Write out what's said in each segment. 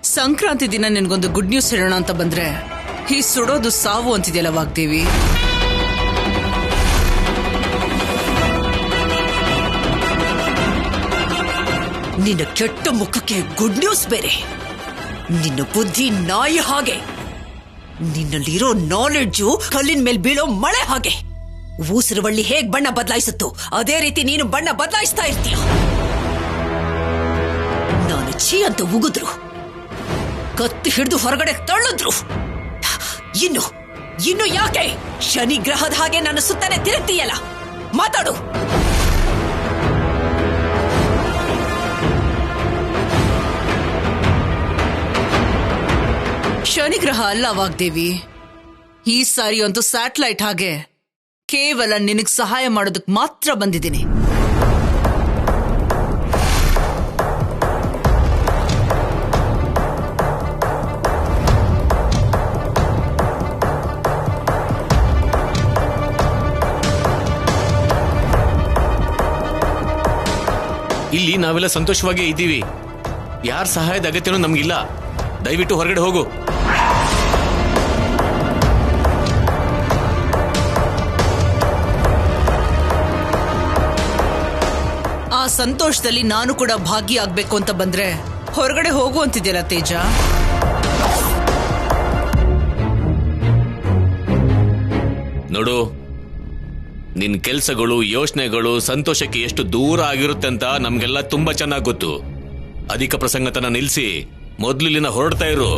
ಸಂಕ್ರಾಂತಿ ದಿನ ನಿನ್ಗೊಂದು good news ಹೇಳೋಣ ಅಂತ ಬಂದ್ರೆ ಈ ಸುಡೋದು ಸಾವು ಅಂತಿದೆಯಲ್ಲ ವಾಗ್ದೇವಿ. ನಿನ್ನ ಕೆಟ್ಟ ಮುಖಕ್ಕೆ ಗುಡ್ ನ್ಯೂಸ್ ಬೇರೆ. ನಿನ್ನ ಬುದ್ಧಿ ನಾಯಿ ಹಾಗೆ, ನಿನ್ನಲ್ಲಿರೋ ನಾಲೆಡ್ಜು ಕಲ್ಲಿನ ಮೇಲೆ ಬೀಳೋ ಮಳೆ ಹಾಗೆ. ಊಸರವಳ್ಳಿ ಹೇಗ್ ಬಣ್ಣ ಬದಲಾಯಿಸುತ್ತೋ ಅದೇ ರೀತಿ ನೀನು ಬಣ್ಣ ಬದಲಾಯಿಸ್ತಾ ಇರ್ತೀಯ. ನಾನು ಛೀ ಅಂತ ಉಗಿದ್ರು, ಕತ್ತಿ ಹಿಡಿದು ಹೊರಗಡೆ ತಳ್ಳಿದ್ರು. ಇನ್ನು ಯಾಕೆ ಶನಿ ಗ್ರಹದ ಹಾಗೆ ನನ್ನ ಸುತ್ತನೆ ತಿರುಗ್ತೀಯಲ್ಲ? ಮಾತಾಡು. ಶನಿಗ್ರಹ ಅಲ್ಲ ವಾಗ್ದೇವಿ, ಈ ಸಾರಿ ಅಂತೂ ಸ್ಯಾಟಲೈಟ್ ಹಾಗೆ ಕೇವಲ ನಿನಗ್ ಸಹಾಯ ಮಾಡೋದಕ್ಕೆ ಮಾತ್ರ ಬಂದಿದ್ದೀನಿ. ಇಲ್ಲಿ ನಾವೆಲ್ಲ ಸಂತೋಷವಾಗಿ ಇದ್ದೀವಿ. ಯಾರ ಸಹಾಯದ ಅಗತ್ಯನೂ ನಮ್ಗಿಲ್ಲ. ದಯವಿಟ್ಟು ಹೊರಗಡೆ ಹೋಗು. ಆ ಸಂತೋಷದಲ್ಲಿ ನಾನು ಕೂಡ ಭಾಗಿಯಾಗಬೇಕು ಅಂತ ಬಂದ್ರೆ ಹೊರಗಡೆ ಹೋಗು ಅಂತಿದ್ಯಲ್ಲ ತೇಜ. ನೋಡು, ನಿನ್ ಕೆಲ್ಸಗಳು, ಯೋಚನೆಗಳು ಸಂತೋಷಕ್ಕೆ ಎಷ್ಟು ದೂರ ಆಗಿರುತ್ತೆ ಅಂತ ನಮ್ಗೆಲ್ಲ ತುಂಬಾ ಚೆನ್ನಾಗಿ ಗೊತ್ತು. ಅಧಿಕ ಪ್ರಸಂಗತನ ನಿಲ್ಸಿ ಮೊದ್ಲಿನ ಹೊರಡ್ತಾ ಇರು.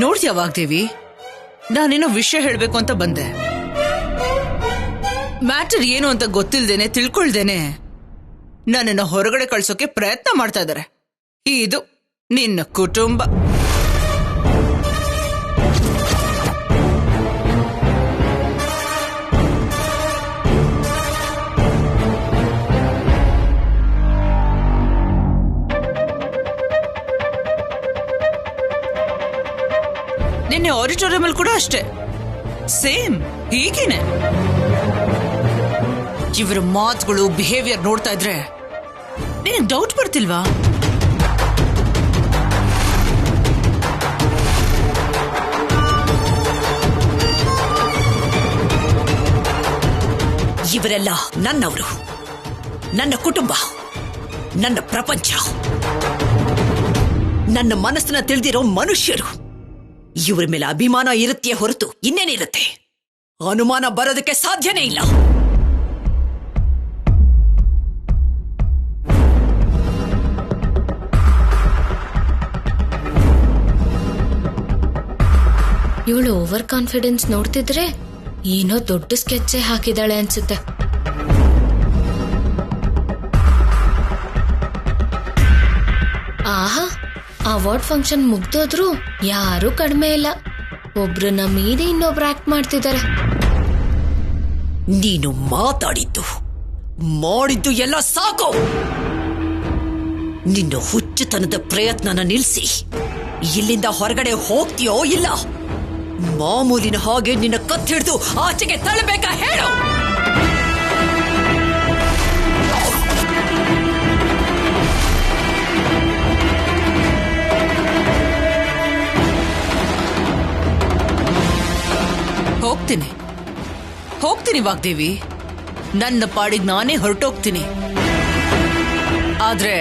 ನೋಡ್ತೀಯ ವಾಗ್ದೇವಿ, ನಾನೇನೋ ವಿಷಯ ಹೇಳ್ಬೇಕು ಅಂತ ಬಂದೆ. ಮ್ಯಾಟರ್ ಏನು ಅಂತ ಗೊತ್ತಿಲ್ದೇನೆ, ತಿಳ್ಕೊಳ್ದೇನೆ ನನ್ನನ್ನು ಹೊರಗಡೆ ಕಳ್ಸೋಕೆ ಪ್ರಯತ್ನ ಮಾಡ್ತಾ ಇದ್ದಾರೆ. ಇದು ನಿನ್ನ ಕುಟುಂಬ. ನಿನ್ನೆ ಆಡಿಟೋರಿಯಂ ಅಲ್ಲಿ ಕೂಡ ಅಷ್ಟೇ, ಸೇಮ್ ಹೀಗೇನೆ. ಇವರ ಮಾತುಗಳು, ಬಿಹೇವಿಯರ್ ನೋಡ್ತಾ ಇದ್ರೆ ನಿನಗೆ ಡೌಟ್ ಬರ್ತಿಲ್ವಾ? ಇವರೆಲ್ಲ ನನ್ನವರು, ನನ್ನ ಕುಟುಂಬ, ನನ್ನ ಪ್ರಪಂಚ, ನನ್ನ ಮನಸ್ಸನ್ನ ತಿಳಿದಿರೋ ಮನುಷ್ಯರು. ಇವರ ಮೇಲೆ ಅಭಿಮಾನ ಇರುತ್ತೆಯೇ ಹೊರತು ಇನ್ನೇನಿರುತ್ತೆ? ಅನುಮಾನ ಬರೋದಕ್ಕೆ ಸಾಧ್ಯನೇ ಇಲ್ಲ. ಇವಳು ಓವರ್ ಕಾನ್ಫಿಡೆನ್ಸ್ ನೋಡ್ತಿದ್ರೆ ಏನೋ ದೊಡ್ಡ ಸ್ಕೆಚ್ ಹಾಕಿದಾಳೆ ಅನ್ಸುತ್ತೆ. ಆಹಾ, ಅವಾರ್ಡ್ ಫಂಕ್ಷನ್ ಮುಗ್ದೋದ್ರು ಯಾರು ಕಡಿಮೆ ಇಲ್ಲ. ಒಬ್ರನ್ನ ಮೀರಿ ಇನ್ನೊಬ್ರು ಆಕ್ಟ್ ಮಾಡ್ತಿದ್ದಾರೆ. ನೀನು ಮಾತಾಡಿದ್ದು ಮಾಡಿದ್ದು ಎಲ್ಲ ಸಾಕು. ನಿನ್ನ ಹುಚ್ಚುತನದ ಪ್ರಯತ್ನನ ನಿಲ್ಲಿಸಿ ಇಲ್ಲಿಂದ ಹೊರಗಡೆ ಹೋಗ್ತೀಯೋ ಇಲ್ಲ ಮಾಮೂಲಿನ ಹಾಗೆ ನಿನ್ನ ಕತ್ತಿಡ್ದು ಆಚೆಗೆ ತಳ್ಳಬೇಕಾ ಹೇಳು. ಹೋಗ್ತೀನಿ ವಾಗ್ದೇವಿ, ನನ್ನ ಪಾಡಿಗೆ ನಾನೇ ಹೊರಟೋಗ್ತೀನಿ. ಆದ್ರೆ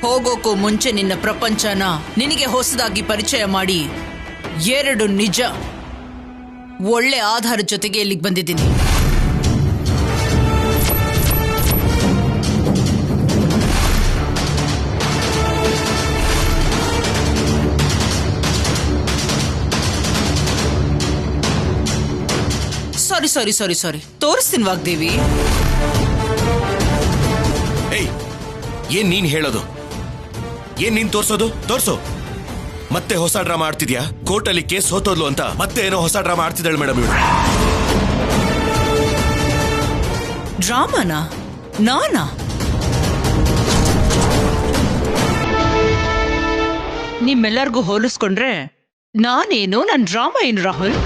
ಹೋಗೋಕ್ಕೂ ಮುಂಚೆ ನಿನ್ನ ಪ್ರಪಂಚನ ನಿನಗೆ ಹೊಸದಾಗಿ ಪರಿಚಯ ಮಾಡಿ 2 ನಿಜ ಒಳ್ಳೆ ಆಧಾರದ ಜೊತೆಗೆ ಇಲ್ಲಿಗೆ ಬಂದಿದ್ದೀನಿ. ಸಾರಿ ತೋರಿಸ್ತೀನಿ ವಾಗ್ದೇವಿ. ಏನ್ ನೀನ್ ಹೇಳೋದು? ಏನ್ ನೀನ್ ತೋರ್ಸೋದು? ತೋರ್ಸೋ. ಮತ್ತೆ ಹೊಸ ಡ್ರಾಮಾ ಆಡ್ತಿದ್ಯಾ? ಕೋರ್ಟಲ್ಲಿ ಕೇಸ್ ಸೋತೋದ್ಲು ಅಂತ ಮತ್ತೆ ಏನೋ ಹೊಸ ಡ್ರಾಮಾ ಆಡ್ತಿದ್ದಾಳೆ ಮೇಡಮ್ ಇವಳು. ಡ್ರಾಮಾನಾ? ನಾನಾ? ನಿಮ್ಮೆಲ್ಲರಿಗೂ ಹೋಲಿಸ್ಕೊಂಡ್ರೆ ನಾನೇನು, ನನ್ನ ಡ್ರಾಮಾ ಏನು ರಾಹುಲ್?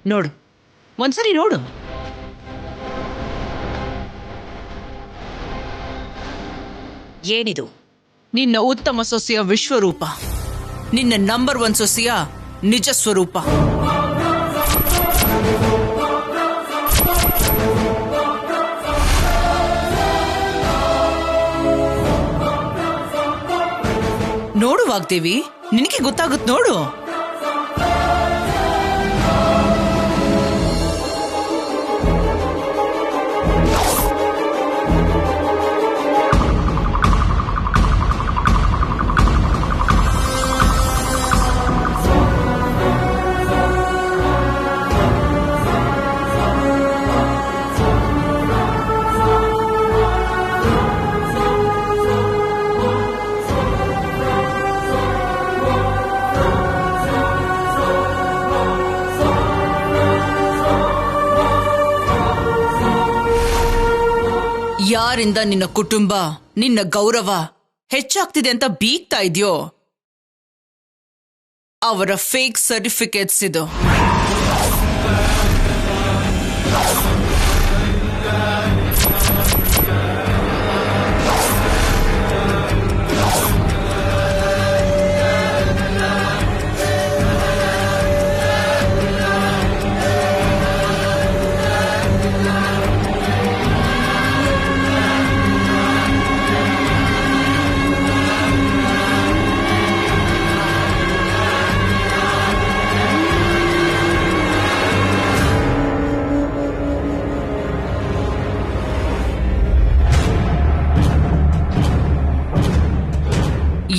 ನೋಡು, ಒಂದ್ಸರಿ ನೋಡು. ಏನಿದು? ನಿನ್ನ ಉತ್ತಮ ಸೊಸೆಯ ವಿಶ್ವರೂಪ, ನಿನ್ನ ನಂಬರ್ 1 ಸೊಸೆಯ ನಿಜ ಸ್ವರೂಪ. ನೋಡು ವಾಗ್ದೇವಿ, ನಿನಗೆ ಗೊತ್ತಾಗುತ್ತೆ ನೋಡು. ಯಾರಿಂದ ನಿನ್ನ ಕುಟುಂಬ, ನಿನ್ನ ಗೌರವ ಹೆಚ್ಚಾಗ್ತಿದೆ ಅಂತ ಬೀಗ್ತಾ ಇದೆಯೋ ಅವರ ಫೇಕ್ ಸರ್ಟಿಫಿಕೇಟ್ಸ್ ಇದು.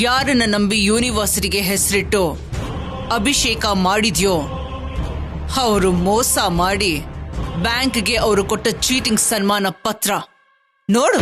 ಯಾರನ್ನ ನಂಬಿ ಯೂನಿವರ್ಸಿಟಿಗೆ ಹೆಸರಿಟ್ಟು ಅಭಿಷೇಕ ಮಾಡಿದ್ಯೋ ಅವರು ಮೋಸ ಮಾಡಿ ಬ್ಯಾಂಕ್ಗೆ ಅವರು ಕೊಟ್ಟ ಚೀಟಿಂಗ್ ಸನ್ಮಾನ ಪತ್ರ ನೋಡು.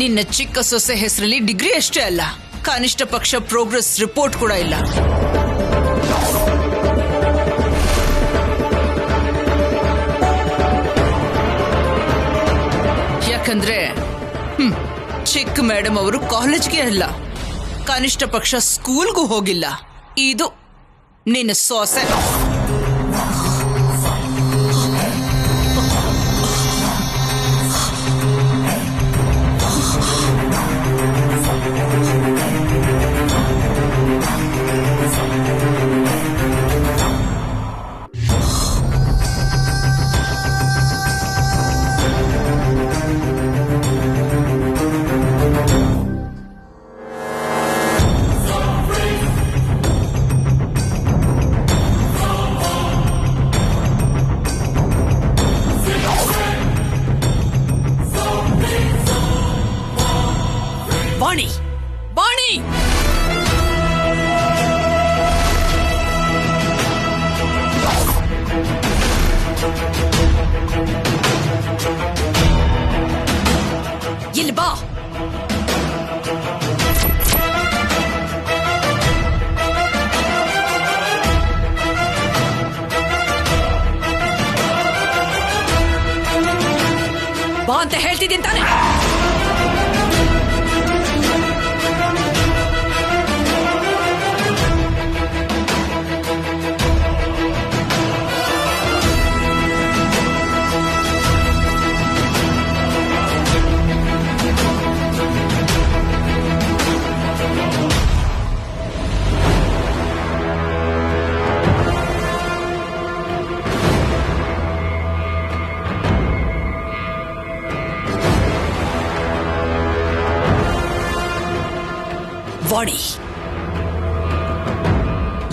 ನಿನ್ನ ಚಿಕ್ಕ ಸೊಸೆ ಹೆಸರಲ್ಲಿ ಡಿಗ್ರಿ ಅಷ್ಟೇ ಅಲ್ಲ, ಕನಿಷ್ಠ ಪಕ್ಷ ಪ್ರೋಗ್ರೆಸ್ ರಿಪೋರ್ಟ್ ಕೂಡ ಇಲ್ಲ. ಯಾಕಂದ್ರೆ ಚಿಕ್ಕ ಮೇಡಮ್ ಅವರು ಕಾಲೇಜ್ಗೆ ಅಲ್ಲ, ಕನಿಷ್ಠ ಪಕ್ಷ ಸ್ಕೂಲ್ಗೂ ಹೋಗಿಲ್ಲ. ಇದು ನಿನ್ನ ಸೊಸೆ. ಬಾಣಿ, ಬಾಣಿ! ಇಲ್ಲಿ ಬಾ. ಬಾ ಅಂತ ಹೇಳ್ತಿದ್ದೀನಿ ತಾನೆ. ವಾಣಿ,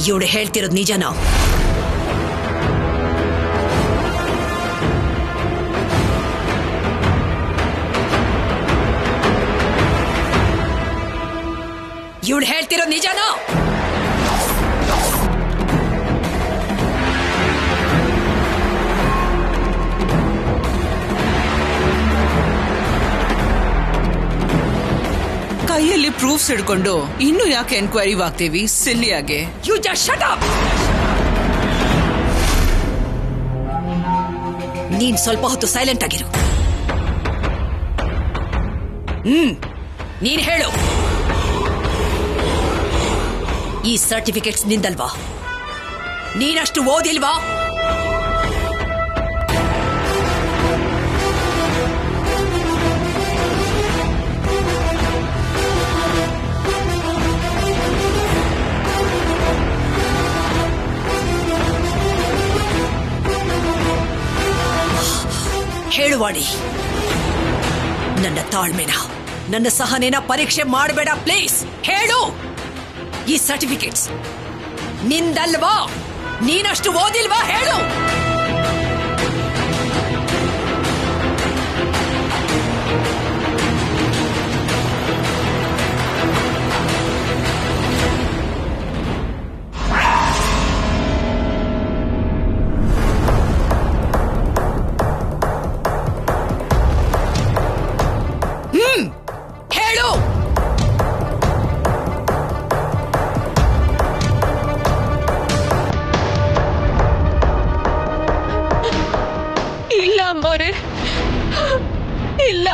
ಇವಳು ಹೇಳ್ತಿರೋದು ನಿಜನಾ? ಇವಳು ಹೇಳ್ತಿರೋದು ನಿಜನಾ? ಕೈಯಲ್ಲಿ ಪ್ರೂಫ್ಸ್ ಹಿಡ್ಕೊಂಡು ಇನ್ನು ಯಾಕೆ ಎನ್ಕ್ವೈರಿ ವಾಗ್ದೇವಿ ಸಿಲ್ಲಿಯಾಗೆ? You just shut up. ನೀನ್ ಸ್ವಲ್ಪ ಹೊತ್ತು ಸೈಲೆಂಟ್ ಆಗಿರು. ನೀನ್ ಹೇಳು, ಈ ಸರ್ಟಿಫಿಕೇಟ್ಸ್ ನಿಂದಲ್ವಾ? ನೀನಷ್ಟು ಓದಿಲ್ವಾ? ಹೇಳುವಾಡಿ, ನನ್ನ ತಾಳ್ಮೆನ, ನನ್ನ ಸಹನೆನ ಪರೀಕ್ಷೆ ಮಾಡಬೇಡ ಪ್ಲೀಸ್. ಹೇಳು, ಈ ಸರ್ಟಿಫಿಕೇಟ್ಸ್ ನಿಂದಲ್ವಾ? ನೀನಷ್ಟು ಓದಿಲ್ವಾ? ಹೇಳು. ಹೇಳು. ಇಲ್ಲ ಅಮ್ಮೋರೆ, ಇಲ್ಲ.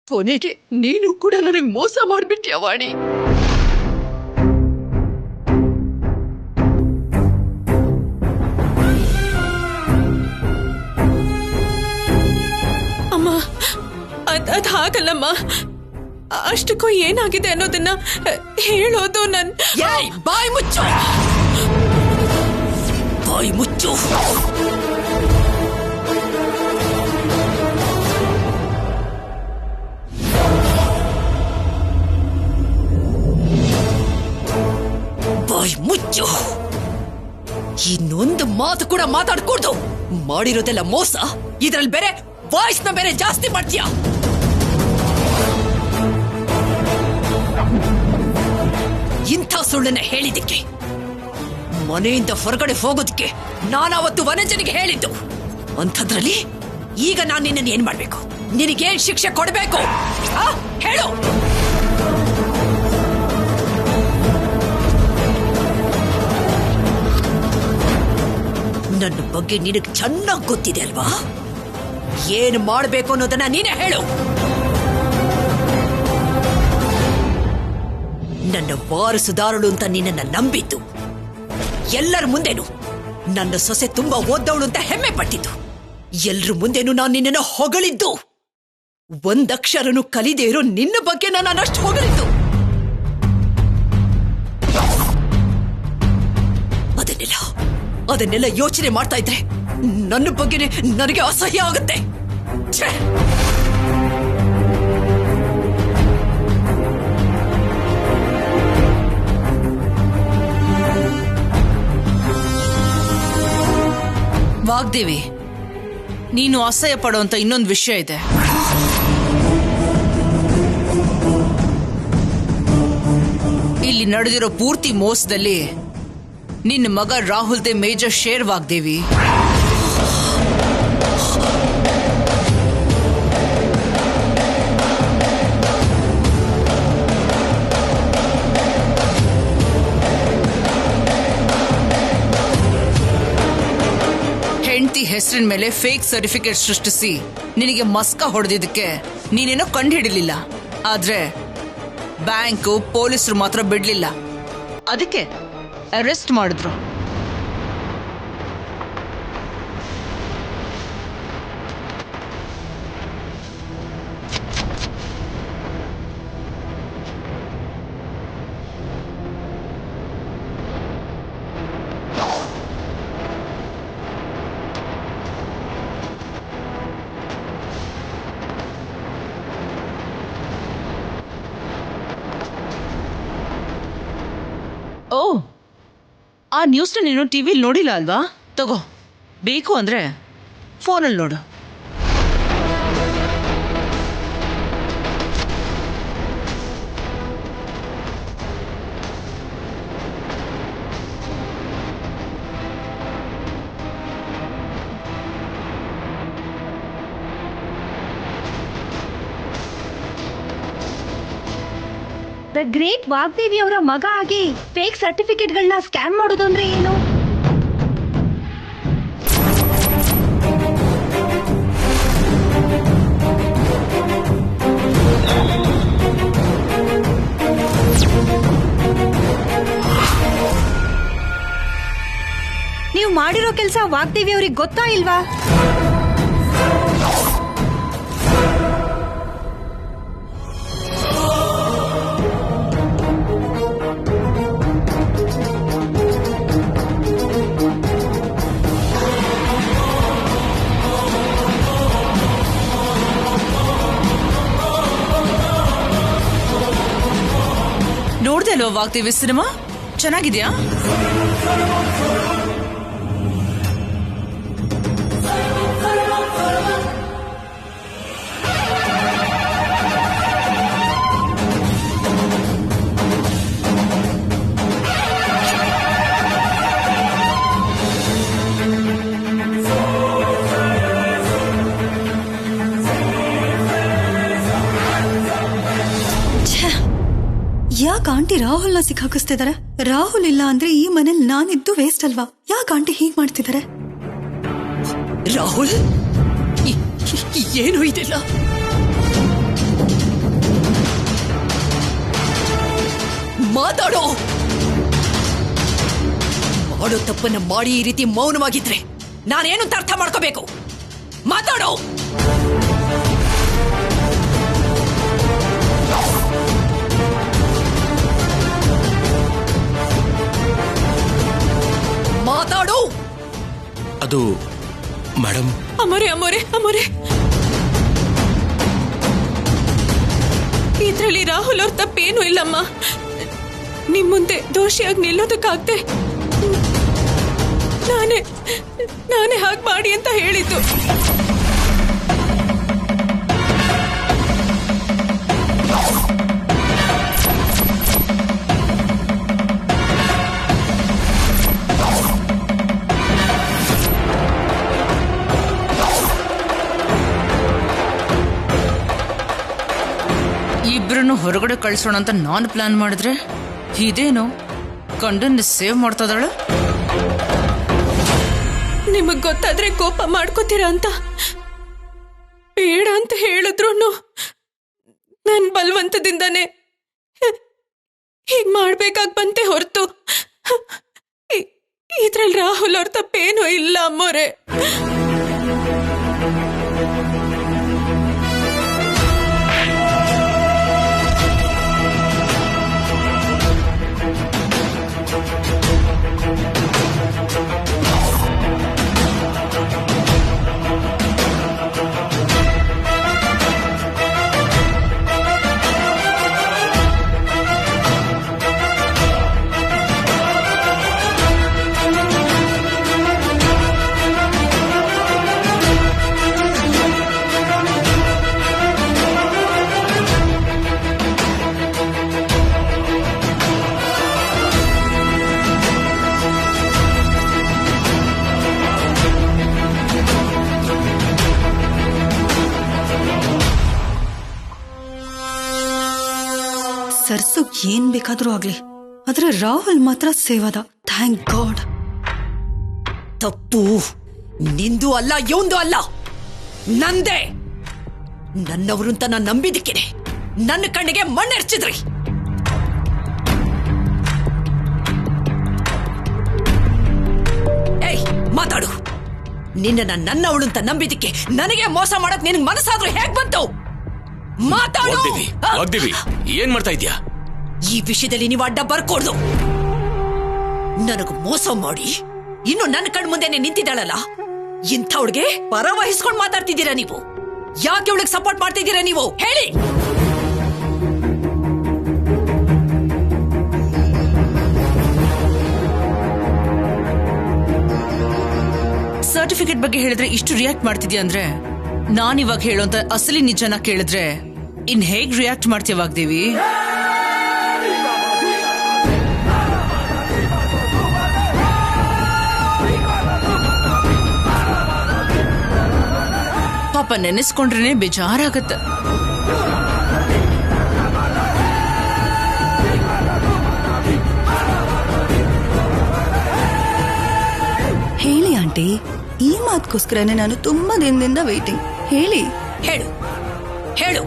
ಕೊನೆಗೆ ನೀನು ಕೂಡ ನನಗೆ ಮೋಸ ಮಾಡ್ಬಿಟ್ಯ ವಾಣಿ. ಅಮ್ಮ, ಅದ್ ಹಾಗಲ್ಲಮ್ಮ. ಅಷ್ಟಕ್ಕೂ ಏನಾಗಿದೆ ಅನ್ನೋದನ್ನ ಹೇಳೋದು ಬಾಯ್ ಮುಚ್ಚು, ಬಾಯ್ ಮುಚ್ಚು. ಬಾಯ್ ಮುಚ್ಚು. ಇನ್ನೊಂದು ಮಾತು ಕೂಡ ಮಾತಾಡ್ಕೊಡ್ದು. ಮಾಡಿರೋದೆಲ್ಲ ಮೋಸ, ಇದ್ರಲ್ಲಿ ಬೇರೆ ವಾಯ್ಸ್ ನ ಬೇರೆ ಜಾಸ್ತಿ ಮಾಡ್ತೀಯ. ಇಂಥ ಸುಳ್ಳನ್ನ ಹೇಳಿದ್ದಕ್ಕೆ, ಮನೆಯಿಂದ ಹೊರಗಡೆ ಹೋಗೋದಕ್ಕೆ ನಾನಾವತ್ತು ವನಜನಿಗೆ ಹೇಳಿದ್ದು. ಅಂಥದ್ರಲ್ಲಿ ಈಗ ನಾನು ನಿನ್ನನ್ನು ಏನ್ ಮಾಡ್ಬೇಕು? ನಿನಗೇನ್ ಶಿಕ್ಷೆ ಕೊಡಬೇಕು? ಹೇಳು. ನನ್ನ ಬಗ್ಗೆ ನಿನಗೆ ಚೆನ್ನಾಗಿ ಗೊತ್ತಿದೆ ಅಲ್ವಾ? ಏನು ಮಾಡಬೇಕು ಅನ್ನೋದನ್ನ ನೀನೇ ಹೇಳು. ನನ್ನ ವಾರಸುದಾರಳು ಅಂತ ನಿನ್ನನ್ನ ನಂಬಿದ್ದು, ಎಲ್ಲರ ಮುಂದೆನು ನನ್ನ ಸೊಸೆ ತುಂಬಾ ಓದ್ದವಳು ಅಂತ ಹೆಮ್ಮೆ ಪಟ್ಟಿದ್ದು, ಎಲ್ರ ಮುಂದೆನು ನಾನು ನಿನ್ನನ್ನು ಹೊಗಳಿದ್ದು, ಒಂದಕ್ಷರನು ಕಲಿದೇ ಇರೋ ನಿನ್ನ ಬಗ್ಗೆ ನಾನು ಅಷ್ಟು ಹೊಗಳಿದ್ದು. ಅದನ್ನೆಲ್ಲ ಯೋಚನೆ ಮಾಡ್ತಾ ಇದ್ರೆ ನನ್ನ ಬಗ್ಗೆನೇ ನನಗೆ ಅಸಹ್ಯ ಆಗುತ್ತೆ. ವಾಗ್ದೇವಿ, ನೀನು ಅಸಹ್ಯ ಪಡುವಂತ ಇನ್ನೊಂದು ವಿಷಯ ಇದೆ. ಇಲ್ಲಿ ನಡೆದಿರೋ ಪೂರ್ತಿ ಮೋಸದಲ್ಲಿ ನಿನ್ನ ಮಗ ರಾಹುಲ್ದೇ ಮೇಜರ್ ಶೇರ್ ವಾಗ್ದೇವಿ. ಹೆಸರಿನ ಮೇಲೆ ಫೇಕ್ ಸರ್ಟಿಫಿಕೇಟ್ ಸೃಷ್ಟಿಸಿ ನಿನಗೆ ಮಸ್ಕ ಹೊಡೆದಿದ್ದಕ್ಕೆ ನೀನೇನೋ ಕಂಡುಹಿಡಿಲಿಲ್ಲ. ಆದ್ರೆ ಬ್ಯಾಂಕು ಪೊಲೀಸರು ಮಾತ್ರ ಬಿಡ್ಲಿಲ್ಲ. ಅದಕ್ಕೆ ಅರೆಸ್ಟ್ ಮಾಡಿದ್ರು. ಓ, ಆ ನ್ಯೂಸ್ನ ನೀನು ಟಿವಿಲಿ ನೋಡಿಲ್ಲ ಅಲ್ವಾ? ತಗೋ, ಬೇಕು ಅಂದ್ರೆ ಫೋನಲ್ಲಿ ನೋಡು. ದ ಗ್ರೇಟ್ ವಾಗ್ದೇವಿ ಅವರ ಮಗ ಆಗಿ ಫೇಕ್ ಸರ್ಟಿಫಿಕೇಟ್ಗಳನ್ನ ಸ್ಕ್ಯಾನ್ ಮಾಡೋದು ಅಂದ್ರೆ ಏನು? ನೀವು ಮಾಡಿರೋ ಕೆಲಸ ವಾಗ್ದೇವಿ ಅವ್ರಿಗೆ ಗೊತ್ತಾ ಇಲ್ವಾ? ನೋಡ್ದೆ ಅಲ್ವಾ ವಾಗ್ದೇವಿ ಸಿನಿಮಾ? ಚೆನ್ನಾಗಿದ್ಯಾ? ಯಾಕೆ ಆಂಟಿ ರಾಹುಲ್ನ ಸಿಕ್ಕಾಕಿಸ್ತಿದ್ದಾರೆ? ರಾಹುಲ್ ಇಲ್ಲ ಅಂದ್ರೆ ಈ ಮನೇಲಿ ನಾನಿದ್ದು ವೇಸ್ಟ್ ಅಲ್ವಾ? ಯಾಕೆ ಆಂಟಿ ಹೀಗ್ ಮಾಡ್ತಿದ್ದಾರೆ? ರಾಹುಲ್, ಏನು ಇದೆಲ್ಲ? ಮಾತಾಡೋ. ಮಾಡೋ ತಪ್ಪನ್ನ ಮಾಡಿ ಈ ರೀತಿ ಮೌನವಾಗಿದ್ರೆ ನಾನೇನು ಅಂತ ಅರ್ಥ ಮಾಡ್ಕೋಬೇಕು? ಮಾತಾಡೋ. ಮಾತಾಡು. ಅದು ಮೇಡಮ್, ಅಮೋರೆ ಅಮೋರೆ ಅಮೋರೆ, ಇದ್ರಲ್ಲಿ ರಾಹುಲ್ ಅವ್ರ ತಪ್ಪೇನು ಇಲ್ಲಮ್ಮ. ನಿಮ್ ಮುಂದೆ ದೋಷಿಯಾಗಿ ನಿಲ್ಲೋದಕ್ಕಾಗ್ದೆ ನಾನೇ ಹಾಗೆ ಮಾಡಿ ಅಂತ ಹೇಳಿದ್ದು. ಇಬ್ರನ್ನು ಹೊರಗಡೆ ಕಳಿಸೋಣ ಅಂತ ನಾನು ಪ್ಲಾನ್ ಮಾಡಿದ್ರೆ ಇದೇನು ಕಂಡನ್ನ ಸೇವ್ ಮಾಡ್ತದಾಳು. ನಿಮಗ್ ಗೊತ್ತಾದ್ರೆ ಕೋಪ ಮಾಡ್ಕೋತೀರಾ ಅಂತ ಬೇಡ ಅಂತ ಹೇಳಿದ್ರು ನನ್ ಬಲವಂತದಿಂದಾನೆ ಹೀಗ್ ಮಾಡ್ಬೇಕಾಗ್ ಬಂತೆ ಹೊರತು ಇದ್ರಲ್ಲಿ ರಾಹುಲ್ ಅವ್ರ ತಪ್ಪೇನೂ ಇಲ್ಲ ಅಮ್ಮೋರೆ. ಸರ್ಸು ಏನ್ ಬೇಕಾದ್ರೂ ಆಗ್ಲಿ, ಆದ್ರೆ ರಾಹುಲ್ ಮಾತ್ರ ಸೇವ್ ಆದ. Thank god. ತಪ್ಪು ನಿಂದು ಅಲ್ಲ ಇವಂದು ಅಲ್ಲ, ನಂದೇ. ನನ್ನವರು ಅಂತ ನಾನು ನಂಬಿದಕ್ಕೇನೆ ನನ್ನ ಕಣ್ಣಿಗೆ ಮಣ್ಣೆರ್ಚಿದ್ರಿ. ಏಯ್ ಮಾತಾಡು. ನಿನ್ನ ನನ್ನವಳು ಅಂತ ನಂಬಿದಕ್ಕೆ ನನಗೆ ಮೋಸ ಮಾಡಕ್ ನಿನಗೆ ಮನಸ್ಸಾದ್ರೂ ಹೇಗ್ ಬಂತು? ಮಾತಾಡು. ಏನ್ ಮಾಡ್ತಾ ಇದ್ಯಾ? ಈ ವಿಷಯದಲ್ಲಿ ನೀವು ಅಡ್ಡ ಬರ್ಕೊಡ್ದು. ನನಗೆ ಮೋಸ ಮಾಡಿ ಇನ್ನು ನನ್ನ ಕಣ್ ಮುಂದೆನೆ ನಿಂತಿದ್ದಾಳಲ್ಲ, ಇಂಥವಳಿಗೆ ಪರ ವಹಿಸ್ಕೊಂಡು ಮಾತಾಡ್ತಿದ್ದೀರಾ ನೀವು? ಯಾಕೆ ಅವಳಿಗೆ ಸಪೋರ್ಟ್ ಮಾಡ್ತಿದ್ದೀರಾ ನೀವು? ಹೇಳಿ. ಸರ್ಟಿಫಿಕೇಟ್ ಬಗ್ಗೆ ಹೇಳಿದ್ರೆ ಇಷ್ಟು ರಿಯಾಕ್ಟ್ ಮಾಡ್ತಿದ್ಯಾ ಅಂದ್ರೆ, ನಾನಿವಾಗ ಹೇಳೋಂತ ಅಸಲಿ ನಿಜನ ಕೇಳಿದ್ರೆ ಇನ್ ಹೇಗ್ ರಿಯಾಕ್ಟ್ ಮಾಡ್ತೀಯ ವಾಗ್ದೇವಿ? ಪಾಪ ನೆನೆಸ್ಕೊಂಡ್ರೇನೆ ಬೇಜಾರಾಗತ್ತ. ಹೇಳಿ ಆಂಟಿ, ಈ ಮಾತ್ಕೋಸ್ಕರನೇ ನಾನು ತುಂಬಾ ದಿನದಿಂದ ವೇಟಿಂಗ್. ಹೇಳಿ. ಹೇಳು ಹೇಳು,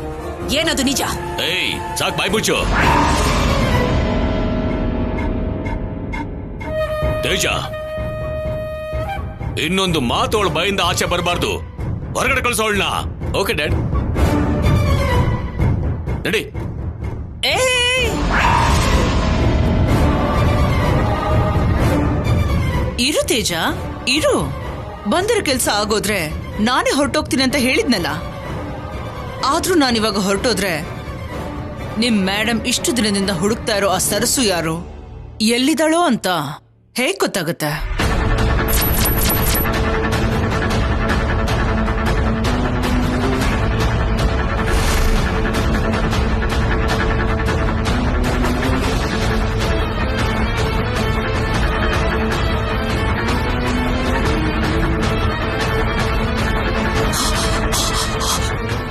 ಏನದು ನಿಜ? ಏಯ್ ಸಾಕ್ ಬಾಯ್ ಮುಚ್ಚು. ತೇಜ, ಇನ್ನೊಂದು ಮಾತು ಅವಳ ಬಾಯಿಂದ ಆಚೆ ಬರಬಾರ್ದು. ಹೊರಗಡೆ ಕಳಿಸೋಳ್ನ. ಓಕೆ ಡ್ಯಾಡ್, ನಡಿ. ಇರು ತೇಜ, ಇರು. ಬಂದಿರೋ ಕೆಲ್ಸ ಆಗೋದ್ರೆ ನಾನೇ ಹೊರಟೋಗ್ತೀನಿ ಅಂತ ಹೇಳಿದ್ನಲ್ಲ. ಆದ್ರೂ ನಾನಿವಾಗ ಹೊರಟೋದ್ರೆ ನಿಮ್ ಮೇಡಮ್ ಇಷ್ಟು ದಿನದಿಂದ ಹುಡುಕ್ತಾ ಇರೋ ಆ ಸರಸು ಯಾರು, ಎಲ್ಲಿದ್ದಾಳೋ ಅಂತ ಹೇಗ್ ಗೊತ್ತಾಗುತ್ತೆ?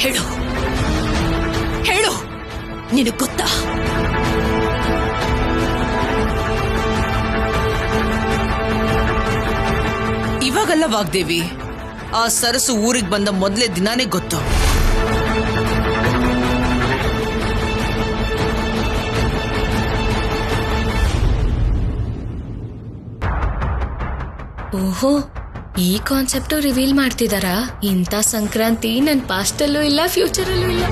ಹೇಳು ಹೇಳು, ನಿನಗೆ ಗೊತ್ತಾ? ಇವಾಗಲ್ಲ ವಾಗ್ದೇವಿ, ಆ ಸರಸು ಊರಿಗೆ ಬಂದ ಮೊದಲೇ ದಿನಾನೇ ಗೊತ್ತು. ಓಹೋ, ಈ ಕಾನ್ಸೆಪ್ಟು ರಿವೀಲ್ ಮಾಡ್ತಿದಾರಾ? ಇಂಥ ಸಂಕ್ರಾಂತಿ ನನ್ನ ಪಾಸ್ಟಲ್ಲೂ ಇಲ್ಲ, ಫ್ಯೂಚರಲ್ಲೂ ಇಲ್ಲ.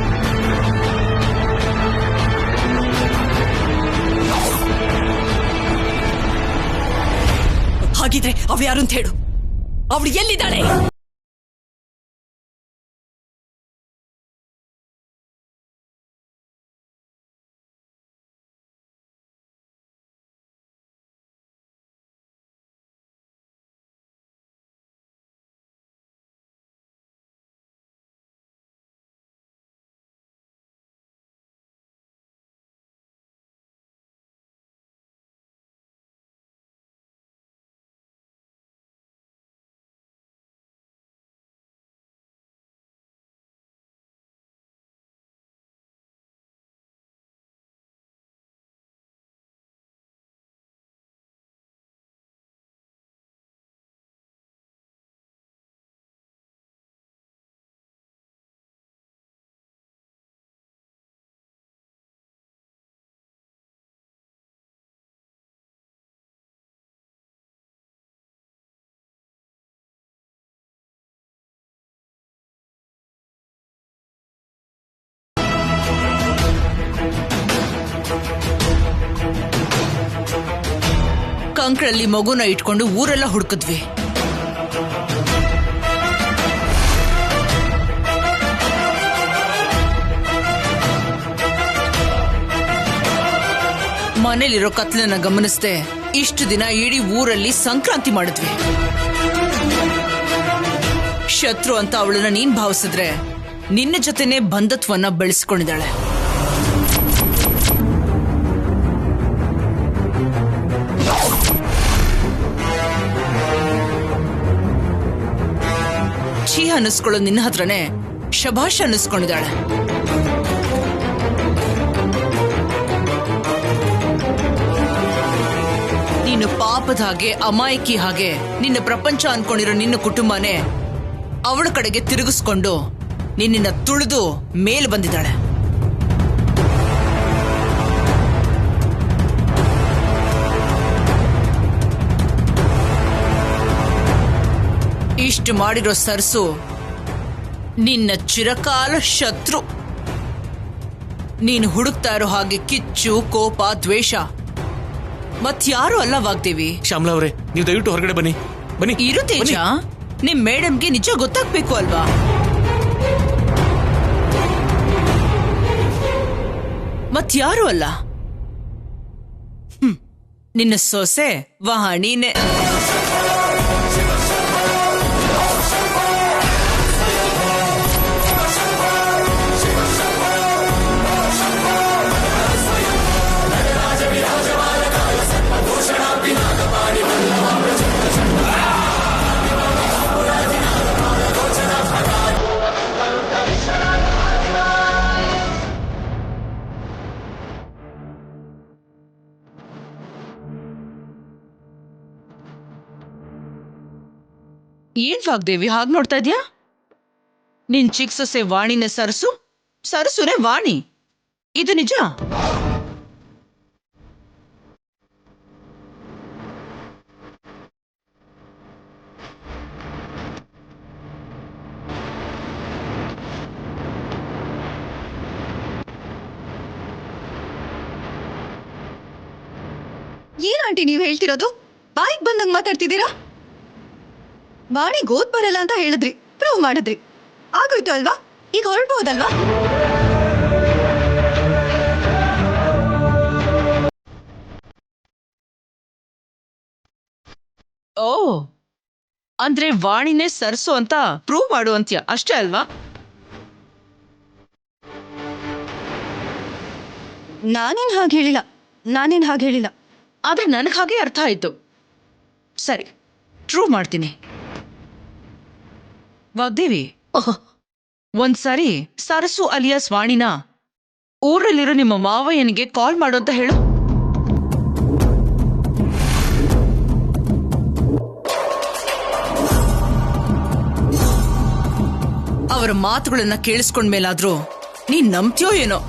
ಹಾಗಿದ್ರೆ ಅವ್ ಯಾರು ಅಂತ ಹೇಳು. ಅವಳು ಎಲ್ಲಿದ್ದಾಳೆ? ಕಂಕಳಲ್ಲಿ ಮಗುನ ಇಟ್ಕೊಂಡು ಊರೆಲ್ಲ ಹುಡುಕಿದ್ವಿ. ಮನೇಲಿರೋ ಕತ್ಲನ್ನ ಗಮನಿಸದೆ ಇಷ್ಟು ದಿನ ಇಡೀ ಊರಲ್ಲಿ ಸಂಕ್ರಾಂತಿ ಮಾಡಿದ್ವಿ. ಶತ್ರು ಅಂತ ಅವಳನ್ನ ನೀನ್ ಭಾವಿಸಿದ್ರೆ ನಿನ್ನ ಜೊತೆನೆ ಬಂಧತ್ವನ್ನ ಬೆಳೆಸ್ಕೊಂಡಿದ್ದಾಳೆ. ಛೀ ಅನ್ನಿಸ್ಕೊಳ್ಳೋ ನಿನ್ನ ಹತ್ರನೇ ಶಭಾಷ್ ಅನ್ನಿಸ್ಕೊಂಡಿದ್ದಾಳೆ. ನೀನು ಪಾಪದ ಹಾಗೆ ಅಮಾಯಕಿ ಹಾಗೆ ನಿನ್ನ ಪ್ರಪಂಚ ಅನ್ಕೊಂಡಿರೋ ನಿನ್ನ ಕುಟುಂಬನೇ ಅವಳ ಕಡೆಗೆ ತಿರುಗಿಸ್ಕೊಂಡು ನಿನ್ನ ತುಳಿದು ಮೇಲ್ ಬಂದಿದ್ದಾಳೆ. ಇಷ್ಟು ಮಾಡಿರೋ ಸರ್ಸು ನಿನ್ನ ಚಿರಕಾಲ ಶತ್ರು. ನೀನು ಹುಡುಕ್ತಾ ಇರೋ ಹಾಗೆ ಕಿಚ್ಚು, ಕೋಪ, ದ್ವೇಷ ಮತ್ಯಾರು ಅಲ್ಲ ವಾಗ್ದೇವಿ. ಶ್ಯಾಮಲಾ ಅವರೇ, ನೀವು ದಯವಿಟ್ಟು ಹೊರಗಡೆ ಬನ್ನಿ. ಬನ್ನಿ. ಇರು ತೇಜ, ನಿಮ್ ಮೇಡಮ್ಗೆ ನಿಜ ಗೊತ್ತಾಗ್ಬೇಕು ಅಲ್ವಾ? ಮತ್ಯಾರು ಅಲ್ಲ, ನಿನ್ನ ಸೊಸೆ ವಾಣಿನೇ. ಏನ್ ವಾಗ್ದೇವಿ ಹಾಗೆ ನೋಡ್ತಾ ಇದ್ಯಾ? ನಿನ್ ಚಿಕ್ಕ ಸೊಸೆ ವಾಣಿನೇ ಸರಸು, ಸರಸುನೇ ವಾಣಿ. ಇದು ನಿಜ. ಏನ್ ಆಂಟಿ ನೀವ್ ಹೇಳ್ತಿರೋದು? ಬಾಯಿಗೆ ಬಂದಂಗ್ ಮಾತಾಡ್ತಿದ್ದೀರಾ? ವಾಣಿ ಓದ್ ಬರಲ್ಲ ಅಂತ ಹೇಳಿದ್ರಿ, ಪ್ರೂವ್ ಮಾಡಿದ್ರಿ, ಆಗೋಯ್ತು ಅಲ್ವಾ? ಈಗ ಹೊರಡ್ಬೋದಲ್ವಾ? ಓ, ಅಂದ್ರೆ ವಾಣಿನೇ ಸರಸು ಅಂತ ಪ್ರೂವ್ ಮಾಡು ಅಂತ್ಯ, ಅಷ್ಟೇ ಅಲ್ವಾ? ನಾನೇನ್ ಹಾಗೆ ಹೇಳಿಲ್ಲ. ಆದ್ರೆ ನನಗೆ ಹಾಗೆ ಅರ್ಥ ಆಯ್ತು. ಸರಿ, ಪ್ರೂವ್ ಮಾಡ್ತೀನಿ. ವಾಗ್ದೇವಿ, ಒಂದ್ಸಾರಿ ಸರಸು ಅಲಿಯಾಸ್ ವಾಣಿನ ಊರಲ್ಲಿರೋ ನಿಮ್ಮ ಮಾವಯ್ಯನಿಗೆ ಕಾಲ್ ಮಾಡು ಅಂತ ಹೇಳು. ಅವರ ಮಾತುಗಳನ್ನ ಕೇಳಿಸ್ಕೊಂಡ್ಮೇಲಾದ್ರೂ ನೀನ್ ನಂಬ್ತೀಯೋ ಏನೋ.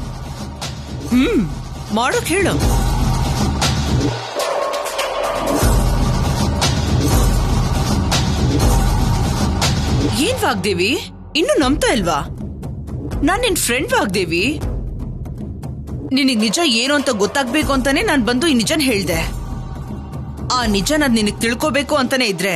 ಮಾಡೋಕ್ ಹೇಳು. ಏನ್ ವಾಗ್ದೇವಿ, ಇನ್ನು ನಂಬ್ತಾ ಇಲ್ವಾ? ನಾನ್ ನಿನ್ ಫ್ರೆಂಡ್ ವಾಗ್ದೇವಿ. ನಿನಗ್ ನಿಜ ಏನು ಅಂತ ಗೊತ್ತಾಗ್ಬೇಕು ಅಂತಾನೆ ನಾನ್ ಬಂದು ಈ ನಿಜನ್ ಹೇಳ್ದೆ. ಆ ನಿಜ ನಾನ್ ನಿನಗ್ ತಿಳ್ಕೋಬೇಕು ಅಂತಾನೆ ಇದ್ರೆ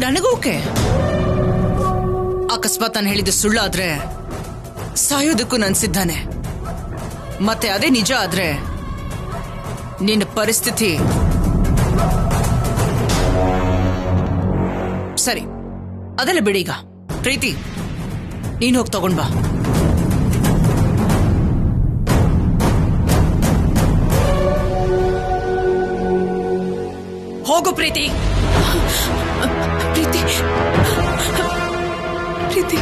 ನನಗೋಕೆ. ಅಕಸ್ಮಾತ್ ನಾನು ಹೇಳಿದ ಸುಳ್ಳಾದ್ರೆ ಸಾಯೋದಕ್ಕೂ ನನ್ ಸಿದ್ಧಾನೆ. ಮತ್ತೆ ಅದೇ ನಿಜ ಆದ್ರೆ ನಿನ್ನ ಪರಿಸ್ಥಿತಿ ಸರಿ. ಅದೆಲ್ಲ ಬಿಡೀಗ. ಪ್ರೀತಿ, ನೀನ್ ಹೋಗಿ ತಗೊಂಡ್ ಬಾ. ಹೋಗು ಪ್ರೀತಿ. ಪ್ರೀತಿ ಪ್ರೀತಿ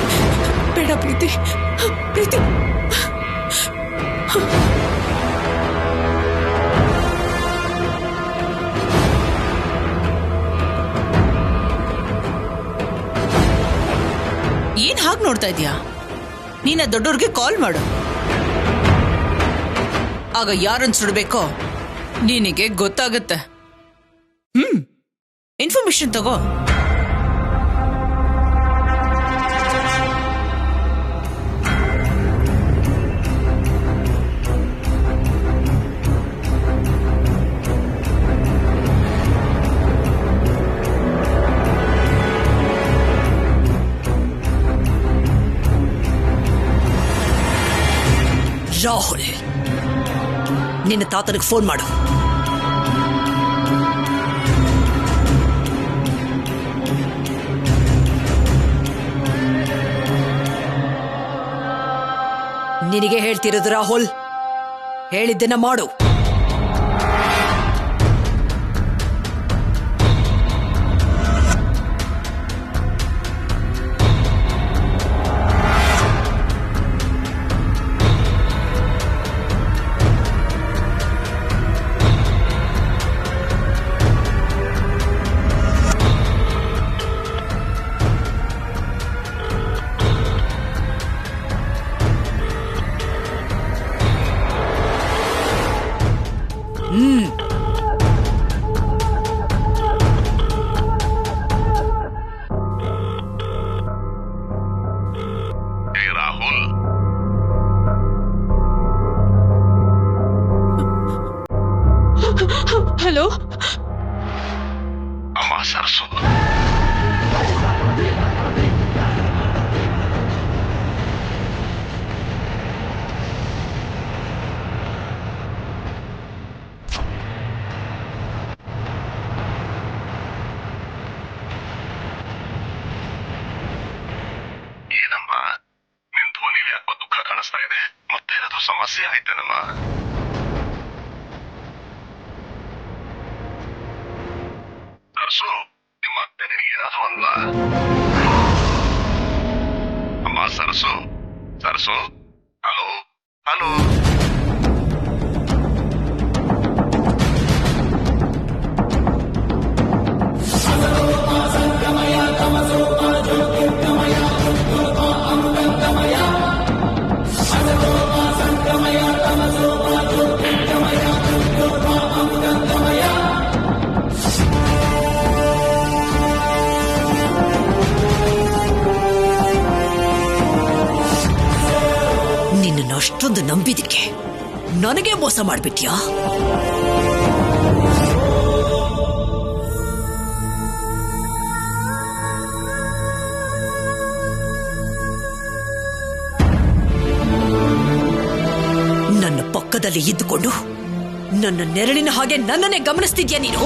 ಬೇಡ ಪ್ರೀತಿ. ಪ್ರೀತಿ ಏನ್ ಹಾಗೆ ನೋಡ್ತಾ ಇದೀಯಾ? ನೀನ ದೊಡ್ಡವ್ರಿಗೆ ಕಾಲ್ ಮಾಡು. ಆಗ ಯಾರನ್ನ ಸುಡ್ಬೇಕೋ ನಿನಗೆ ಗೊತ್ತಾಗುತ್ತೆ. ಇನ್ಫಾರ್ಮೇಶನ್ ತಗೋ. ರಾಹುಲ್, ನಿನ್ನ ತಾತನಿಗೆ ಫೋನ್ ಮಾಡು. ನಿನಗೆ ಹೇಳ್ತಿರೋದು ರಾಹುಲ್, ಹೇಳಿದ್ದನ್ನ ಮಾಡು. ಹಲೋ ಅಮ್ಮ ಸರಸು, ಏನಮ್ಮ ನಿನ್ ಧ್ವನಿಲಿ ಯಾಕೋ ದುಃಖ ಕಾಣಿಸ್ತಾ ಇದೆ. ಮತ್ತೇನಾದ್ರೂ ಸಮಸ್ಯೆ ಆಯ್ತೇನಮ್ಮ? ಸರಸು, ನಿಮ್ಮ ಅತ್ತೆ ನಿನಗೇನಾದ್ರು ಅಲ್ವಾ? ಅಮ್ಮ ಸರಸು, ಸರಸು, ಹಲೋ ಹಲೋ. ನಿನ್ನನ್ನು ಅಷ್ಟೊಂದು ನಂಬಿದಕ್ಕೆ ನನಗೆ ಮೋಸ ಮಾಡ್ಬಿಟ್ಯಾ? ನನ್ನ ಪಕ್ಕದಲ್ಲಿ ಇದ್ದುಕೊಂಡು ನನ್ನ ನೆರಳಿನ ಹಾಗೆ ನನ್ನನ್ನೇ ಗಮನಿಸ್ತಿದ್ಯಾ ನೀನು?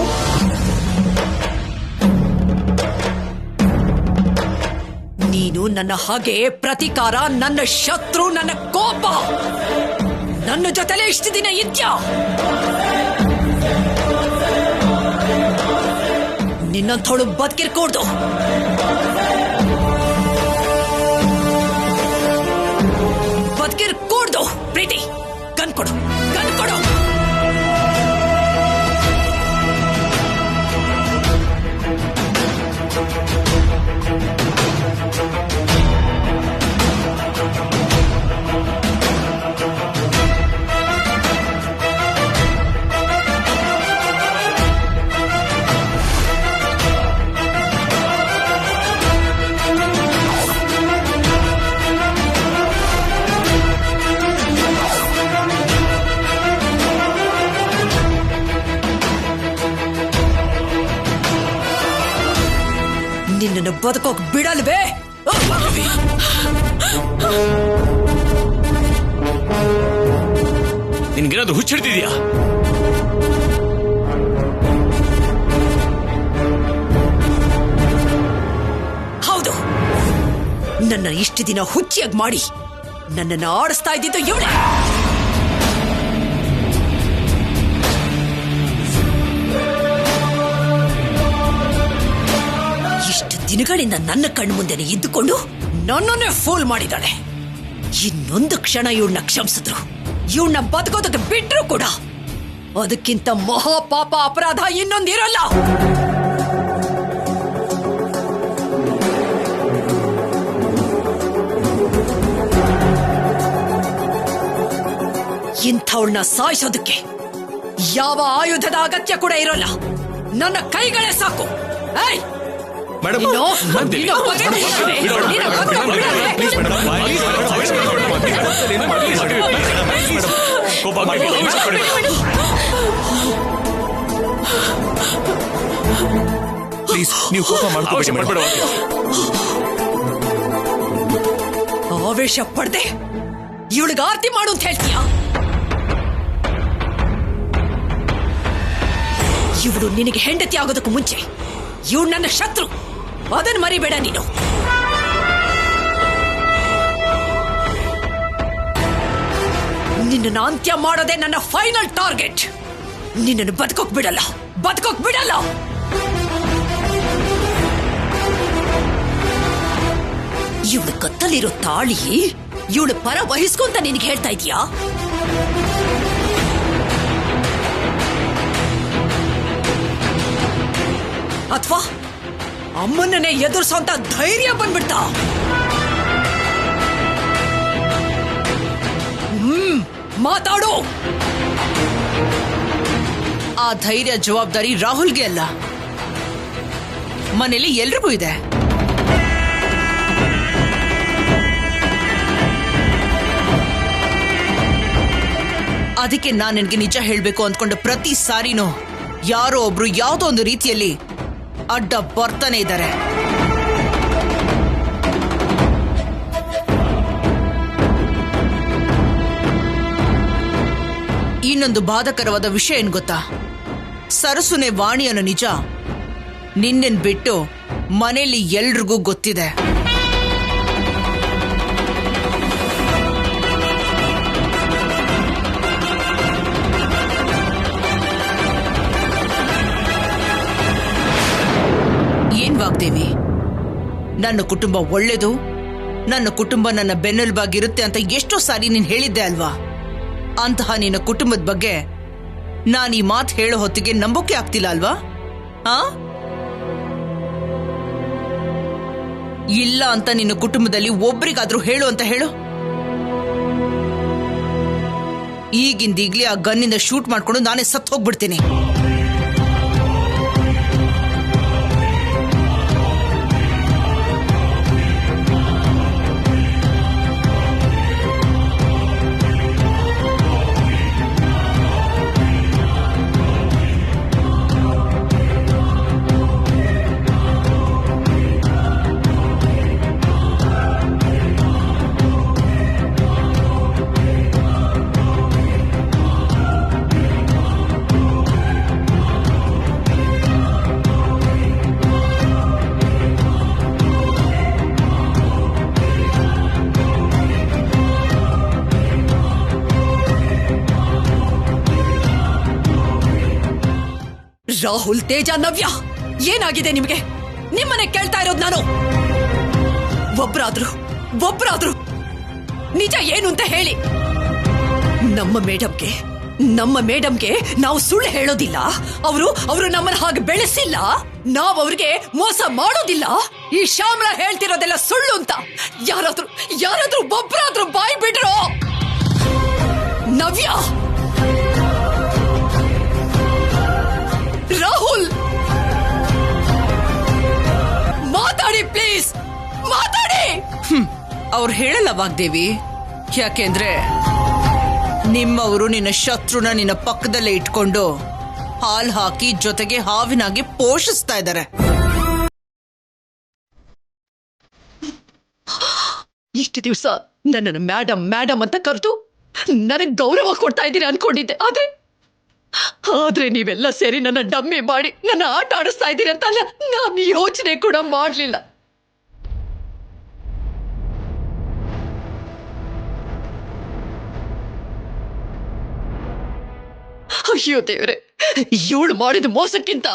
ನೀನು ನನ್ನ ಹಾಗೆ ಪ್ರತಿಕಾರ, ನನ್ನ ಶತ್ರು, ನನ್ನ ಕೋಪ, ನನ್ನ ಜೊತೆಲೇ ಇಷ್ಟು ದಿನ ಇದ್ಯಾ? ನಿನ್ನಂಥವಳು ಬದುಕಿರ್ಕೂಡ್ದು. ಬದುಕಿರ್ಕೂಡ್ದು. ಪ್ರೀತಿ, ಕಣ್ಕೊಡು, ಕಣ್ಕೊಡು. ನಿನ್ನನ್ನು ಬದುಕೋಕ್ ಬಿಡಲ್ವೇ? ನಿನ್ಗೇನಾದ್ರೂ ಹುಚ್ಚಿಡ್ತಿದ್ಯಾ? ಹೌದು, ನನ್ನ ಇಷ್ಟು ದಿನ ಹುಚ್ಚಿಯಾಗಿ ಮಾಡಿ ನನ್ನನ್ನು ಆಡಿಸ್ತಾ ಇದ್ದಿದ್ದು ಇವಳೇ. ಇಷ್ಟು ದಿನಗಳಿಂದ ನನ್ನ ಕಣ್ಣು ಮುಂದೆನೆ ಇದ್ದುಕೊಂಡು ನನ್ನನ್ನೇ ಫೋಲ್ ಮಾಡಿದಾಳೆ. ಇನ್ನೊಂದು ಕ್ಷಣ ಇವಳನ್ನ ಕ್ಷಮಿಸಿದ್ರು, ಇವಳನ್ನ ಬದುಕೋದಕ್ಕೆ ಬಿಟ್ರು ಕೂಡ ಅದಕ್ಕಿಂತ ಮಹಾಪಾಪ ಅಪರಾಧ ಇನ್ನೊಂದಿರಲ್ಲ. ಇಂಥವಳನ್ನ ಸಾಯಿಸೋದಕ್ಕೆ ಯಾವ ಆಯುಧದ ಅಗತ್ಯ ಕೂಡ ಇರೋಲ್ಲ. ನನ್ನ ಕೈಗಳೇ ಸಾಕು. ಏಯ್, ಮೇಡಮ್, ಪ್ಲೀಸ್ ನೀವು ಕೋಪ ಮಾಡ್ಕೋಬೇಡಿ ಮೇಡಮ್. ಆವೇಶ ಪಡ್ದೆ ಇವಳಿಗೆ ಆರತಿ ಮಾಡು ಅಂತ ಹೇಳ್ತೀಯ? ಇವಳು ನಿನಗೆ ಹೆಂಡತಿ ಆಗೋದಕ್ಕೂ ಮುಂಚೆ ಇವಳು ನನ್ನ ಶತ್ರು, ಅದನ್ನು ಮರಿಬೇಡ ನೀನು. ನಿನ್ನನ್ನು ಅಂತ್ಯ ಮಾಡೋದೇ ನನ್ನ ಫೈನಲ್ ಟಾರ್ಗೆಟ್. ನಿನ್ನನ್ನು ಬದುಕೋಕ್ ಬಿಡಲ್ಲ, ಬದುಕೋಕ್ ಬಿಡಲ್ಲ. ಇವಳು ಕತ್ತಲಿರೋ ತಾಳಿ ಇವಳು ಪರ ವಹಿಸ್ಕೊಂತ ನಿನಗೆ ಹೇಳ್ತಾ ಇದೀಯಾ? ಅಥವಾ ಅಮ್ಮನನ್ನೇ ಎದುರಿಸೋಂತ ಧೈರ್ಯ ಬಂದ್ಬಿಡ್ತಾ? ಮಾತಾಡು. ಆ ಧೈರ್ಯ ಜವಾಬ್ದಾರಿ ರಾಹುಲ್ಗೆ ಅಲ್ಲ, ಮನೇಲಿ ಎಲ್ರಿಗೂ ಇದೆ. ಅದಕ್ಕೆ ನಾನು ನಿನಗೆ ನಿಜ ಹೇಳ್ಬೇಕು ಅಂದ್ಕೊಂಡ ಪ್ರತಿ ಸಾರಿನೂ ಯಾರೋ ಒಬ್ರು ಯಾವುದೋ ಒಂದು ರೀತಿಯಲ್ಲಿ ಅಡ್ಡ ಬರ್ತಾನೆ ಇದ್ದಾರೆ. ಇನ್ನೊಂದು ಬಾಧಕರವಾದ ವಿಷಯ ಏನ್ ಗೊತ್ತಾ? ಸರಸುನೆ ವಾಣಿ ಅನ್ನೋ ನಿಜ ನಿನ್ನೆನ್ ಬಿಟ್ಟು ಮನೆಯಲ್ಲಿ ಎಲ್ರಿಗೂ ಗೊತ್ತಿದೆ. ಏನ್ ವಾಗ್ದೇವಿ, ನನ್ನ ಕುಟುಂಬ ಒಳ್ಳೇದು, ನನ್ನ ಕುಟುಂಬ ನನ್ನ ಬೆನ್ನೆಲುಬಾಗಿರುತ್ತೆ ಅಂತ ಎಷ್ಟೋ ಸಾರಿ ನೀನ್ ಹೇಳಿದ್ದೆ ಅಲ್ವಾ? ಅಂತಹ ನಿನ್ನ ಕುಟುಂಬದ ಬಗ್ಗೆ ನಾನು ಈ ಮಾತು ಹೇಳೋ ಹೊತ್ತಿಗೆ ನಂಬೋಕೆ ಆಗ್ತಿಲ್ಲ ಅಲ್ವಾ? ಇಲ್ಲ ಅಂತ ನಿನ್ನ ಕುಟುಂಬದಲ್ಲಿ ಒಬ್ರಿಗಾದ್ರೂ ಹೇಳು ಅಂತ ಹೇಳು. ಈಗಿಂದೀಗ್ಲೇ ಆ ಗನ್ನಿಂದ ಶೂಟ್ ಮಾಡ್ಕೊಂಡು ನಾನೇ ಸತ್ತು ಹೋಗ್ಬಿಡ್ತೀನಿ. ರಾಹುಲ್, ತೇಜ, ನವ್ಯ, ಏನಾಗಿದೆ ನಿಮಗೆ? ನಿಮ್ಮನೆ ಕೇಳ್ತಾ ಇರೋದು ನಾನು. ಒಬ್ರಾದ್ರೂ ನಿಜ ಏನು ಅಂತ ಹೇಳಿ. ನಮ್ಮ ಮೇಡಮ್ಗೆ ನಾವು ಸುಳ್ಳು ಹೇಳೋದಿಲ್ಲ. ಅವರು ನಮ್ಮನ್ನ ಹಾಗೆ ಬೆಳೆಸಿಲ್ಲ. ನಾವು ಅವ್ರಿಗೆ ಮೋಸ ಮಾಡೋದಿಲ್ಲ. ಈ ಶ್ಯಾಮ್ಲ ಹೇಳ್ತಿರೋದೆಲ್ಲ ಸುಳ್ಳು ಅಂತ ಯಾರಾದ್ರೂ ಒಬ್ರಾದ್ರೂ ಬಾಯಿ ಬಿಡ್ರೋ? ನವ್ಯ, ರಾಹುಲ್, ಮಾತಾಡಿ ಪ್ಲೀಸ್, ಮಾತಾಡಿ. ಅವ್ರು ಹೇಳಲ್ಲ ವಾಗ್ದೇವಿ, ಯಾಕೆಂದ್ರೆ ನಿಮ್ಮವರು ನಿನ್ನ ಶತ್ರುನ ನಿನ್ನ ಪಕ್ಕದಲ್ಲೇ ಇಟ್ಕೊಂಡು ಹಾಲ್ ಹಾಕಿ ಜೊತೆಗೆ ಹಾವಿನಾಗಿ ಪೋಷಿಸ್ತಾ ಇದ್ದಾರೆ. ಇಷ್ಟು ದಿವಸ ನನ್ನನ್ನು ಮೇಡಮ್ ಅಂತ ಕರೆದು ನನಗೆ ಗೌರವ ಕೊಡ್ತಾ ಇದ್ದೀರಾ ಅನ್ಕೊಂಡಿದ್ದೆ. ಆದ್ರೆ ನೀವೆಲ್ಲ ಸೇರಿ ನನ್ನ ಡಮ್ಮಿ ಮಾಡಿ ನನ್ನ ಆಟ ಆಡಿಸ್ತಾ ಇದ್ದೀರಿ ಅಂತ ನಾನು ಯೋಚನೆ ಕೂಡ ಮಾಡಲಿಲ್ಲ. ಅಯ್ಯೋ ದೇವ್ರೆ, ಇವಳು ಮಾಡಿದ ಮೋಸಕ್ಕಿಂತ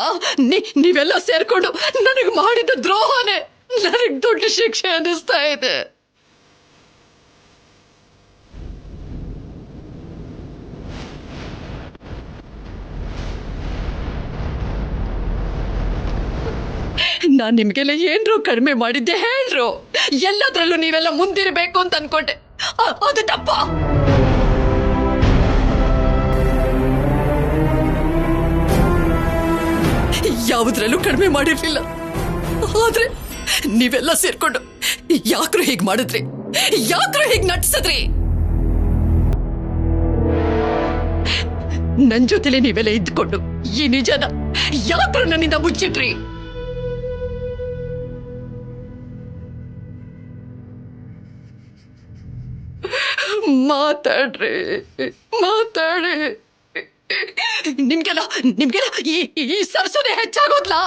ನೀವೆಲ್ಲ ಸೇರ್ಕೊಂಡು ನನಗೆ ಮಾಡಿದ ದ್ರೋಹನೇ ನನಗೆ ದೊಡ್ಡ ಶಿಕ್ಷೆ ಅನ್ನಿಸ್ತಾ ಇದೆ. ನಾನ್ ನಿಮ್ಗೆಲ್ಲ ಏನ್ರೋ ಕಡಿಮೆ ಮಾಡಿದ್ದೆ ಹೇಳ್ರು. ಎಲ್ಲದ್ರಲ್ಲೂ ನೀವೆಲ್ಲ ಮುಂದಿರಬೇಕು ಅಂತ ಅನ್ಕೊಂಡೆ. ಅದು ತಪ್ಪ. ಯಾವುದ್ರಲ್ಲೂ ಕಡಿಮೆ ಮಾಡಿರ್ಲಿಲ್ಲ. ಆದ್ರೆ ನೀವೆಲ್ಲ ಸೇರ್ಕೊಂಡು ಯಾಕ್ರು ಹೀಗ್ ಮಾಡಿದ್ರಿ? ಯಾಕ್ರು ಹೀಗ್ ನಟಿಸಿದ್ರಿ? ನನ್ ಜೊತೆಲೆ ನೀವೆಲ್ಲ ಇದ್ಕೊಂಡು ಈ ನಿಜನ ಯಾಕ್ರು ನನ್ನಿಂದ ಮುಚ್ಚಿಟ್ರಿ? ಮಾತಾಡ್ರಿ ಮಾತಾಡಿ. ನಿಮ್ಗೆಲ್ಲ ಈ ಸರ್ಸುನೆ ಹೆಚ್ಚಾಗೋದ್ಲಾ?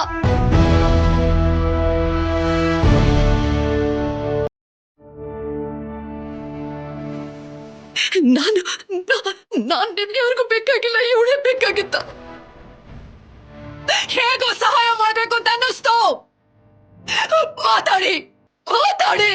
ನಾನು ನಿಮ್ಗೆ ಯಾರಿಗೂ ಬೇಕಾಗಿಲ್ಲ, ಇವಳೇ ಬೇಕಾಗಿತ್ತ. ಹೇಗೋ ಸಹಾಯ ಮಾಡ್ಬೇಕು ಅಂತ ಅನ್ನಿಸ್ತು. ಮಾತಾಡಿ ಮಾತಾಡಿ.